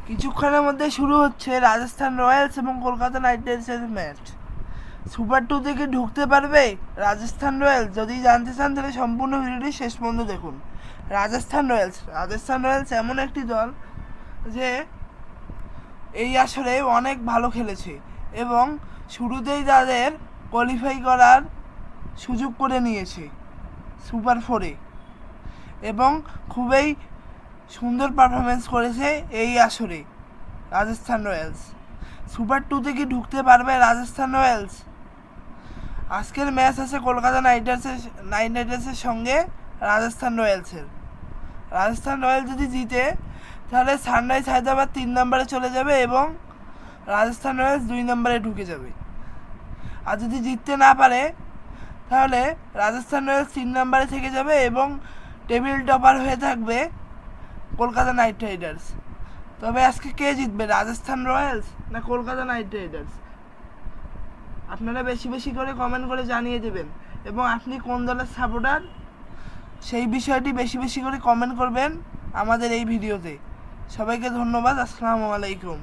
কিছুক্ষণের মধ্যে শুরু হচ্ছে রাজস্থান রয়্যালস এবং কলকাতা নাইট রাইডার্সের ম্যাচ। সুপার 2 থেকে ঢুকতে পারবে রাজস্থান রয়্যালস? যদি জানতে চান তাহলে সম্পূর্ণ ভিডিওটি শেষ পর্যন্ত দেখুন। রাজস্থান রয়্যালস এমন একটি দল যে এই আসরে অনেক ভালো খেলেছে এবং শুরুতেই তাদের কোয়ালিফাই করার সুযোগ করে নিয়েছে সুপার 4-এ এবং খুবই সুন্দর পারফরমেন্স করেছে এই আসরে রাজস্থান রয়্যালস। সুপার 2 থেকে ঢুকতে পারবে রাজস্থান রয়্যালস? আজকের ম্যাচ আছে কলকাতা নাইট রাইডার্সের সঙ্গে রাজস্থান রয়্যালসের। রাজস্থান রয়্যালস যদি জিতে তাহলে সানরাইজ হায়দ্রাবাদ 3 নম্বরে চলে যাবে এবং রাজস্থান রয়্যালস 2 নম্বরে ঢুকে যাবে। আর যদি জিততে না পারে তাহলে রাজস্থান রয়্যালস 3 নম্বরে থেকে যাবে এবং টেবিল টপার হয়ে থাকবে কলকাতা নাইট রাইডার্স। তবে আজকে কে জিতবে, রাজস্থান রয়্যালস না কলকাতা নাইট রাইডার্স? আপনারা বেশি বেশি করে কমেন্ট করে জানিয়ে দেবেন এবং আপনি কোন দলের সাপোর্টার সেই বিষয়টি বেশি বেশি করে কমেন্ট করবেন আমাদের এই ভিডিওতে। সবাইকে ধন্যবাদ। আসসালামু আলাইকুম।